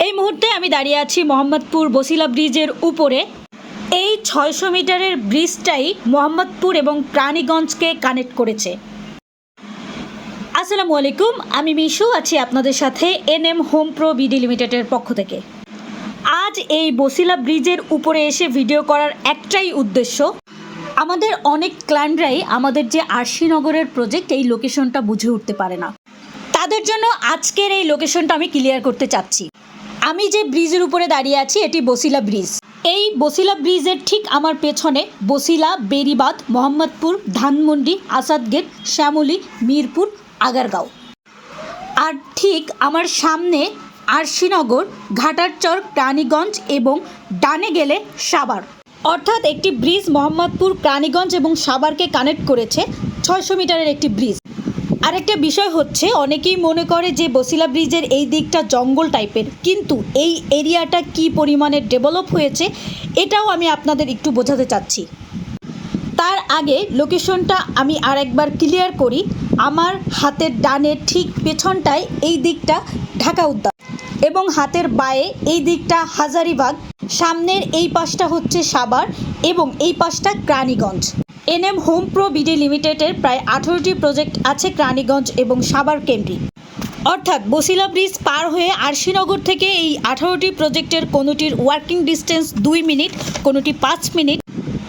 এই মুহূর্তে আমি দাঁড়িয়ে আছি মোহাম্মদপুর বসিলা ব্রিজের উপরে। এই 600 মিটারের ব্রিজটাই মোহাম্মদপুর এবং প্রাণীগঞ্জকে কানেক্ট করেছে। আসসালামু আলাইকুম, আমি মিশু আছি আপনাদের সাথে এনএম হোম প্রো বিডি লিমিটেডের পক্ষ থেকে। আজ এই বসিলা ব্রিজের উপরে এসে ভিডিও করার একটাই উদ্দেশ্য, আমাদের অনেক ক্লায়েন্টরাই আমাদের যে আরশিনগরের প্রজেক্ট এই লোকেশনটা বুঝে উঠতে পারে না। তাদের জন্য আজকের এই লোকেশনটা আমি ক্লিয়ার করতে চাচ্ছি। আমি যে ব্রিজের উপরে দাঁড়িয়ে আছি এটি বসিলা ব্রিজ। এই বসিলা ব্রিজের ঠিক আমার পেছনে বসিলা, বেরিবাঁধ, মোহাম্মদপুর, ধানমন্ডি, আসাদ গেট, শ্যামলী, মিরপুর, আগারগাঁও। আর ঠিক আমার সামনে আরশিনগর, ঘাটারচর, প্রাণীগঞ্জ এবং ডানে গেলে সাভার। অর্থাৎ একটি ব্রিজ মোহাম্মদপুর, প্রাণীগঞ্জ এবং সাভারকে কানেক্ট করেছে। 600 মিটারের একটি ব্রিজ। আরেকটা বিষয় হচ্ছে, অনেকেই মনে করে যে বসিলা ব্রিজের এই দিকটা জঙ্গল টাইপের, কিন্তু এই এরিয়াটা কি পরিমাণে ডেভেলপ হয়েছে এটাও আমি আপনাদের একটু বোঝাতে চাচ্ছি। তার আগে লোকেশনটা আমি আরেকবার ক্লিয়ার করি। আমার হাতের ডানে ঠিক পেছনটায় এই দিকটা ঢাকা উদ্যান এবং হাতের বাঁয়ে এই দিকটা হাজারীবাগ। সামনের এই পাশটা হচ্ছে সাভার এবং এই পাশটা প্রাণীগঞ্জ। এনএম হোম প্রো বিডি লিমিটেডের প্রায় 18টি প্রজেক্ট আছে প্রাণীগঞ্জ এবং সাভার কেন্দ্রিক। অর্থাৎ বসিলা ব্রিজ পার হয়ে আরশিনগর থেকে এই 18টি প্রজেক্টের কোনোটির ওয়ার্কিং ডিস্টেন্স 2 মিনিট, কোনোটি 5 মিনিট,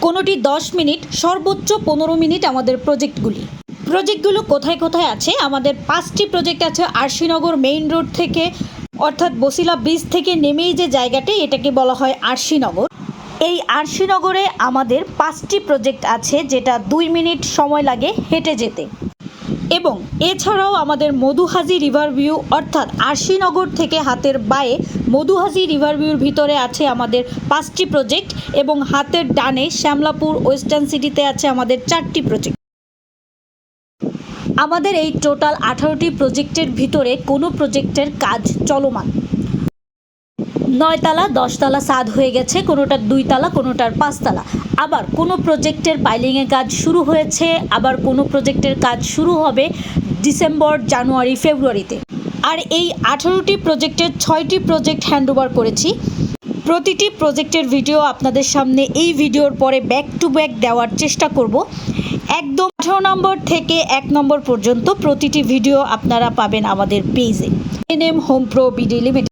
কোনোটি 10 মিনিট, সর্বোচ্চ 15 মিনিট আমাদের প্রজেক্টগুলো কোথায় কোথায় আছে? আমাদের 5টি প্রজেক্ট আছে আরশিনগর মেইন রোড থেকে, অর্থাৎ বসিলা ব্রিজ থেকে নেমেই যে জায়গাটি এটাকে বলা হয় আরশিনগর। এই আরশিনগরে আমাদের 5টি প্রজেক্ট আছে, যেটা 2 মিনিট সময় লাগে হেঁটে যেতে। এবং এছাড়াও আমাদের মধুহাজি রিভার ভিউ, অর্থাৎ আরশিনগর থেকে হাতের বাঁয়ে মধুহাজি রিভার ভিউর ভিতরে আছে আমাদের 5টি প্রজেক্ট এবং হাতের ডানে শ্যামলাপুর ওয়েস্টার্ন সিটিতে আছে আমাদের 4টি প্রজেক্ট। আমাদের এই টোটাল 18টি প্রজেক্টের ভিতরে কোনো প্রজেক্টের কাজ চলমান। 9 তালা 10 তালা ছাদ হয়ে গেছে, কোনোটার 2 তালা, কোনোটার 5 তালা। আবার কোনো প্রজেক্টের পাইলিংয়ের কাজ শুরু হয়েছে, আবার কোনো প্রজেক্টের কাজ শুরু হবে ডিসেম্বর, জানুয়ারি, ফেব্রুয়ারিতে। আর এই 18টি প্রজেক্টের 6টি প্রজেক্ট হ্যান্ডওভার করেছি। প্রতিটি প্রজেক্টের ভিডিও আপনাদের সামনে এই ভিডিওর পরে ব্যাক টু ব্যাক দেওয়ার চেষ্টা করব। একদম 18 নম্বর থেকে 1 নম্বর পর্যন্ত প্রতিটি ভিডিও আপনারা পাবেন আমাদের পেজে NM home pro BD limited.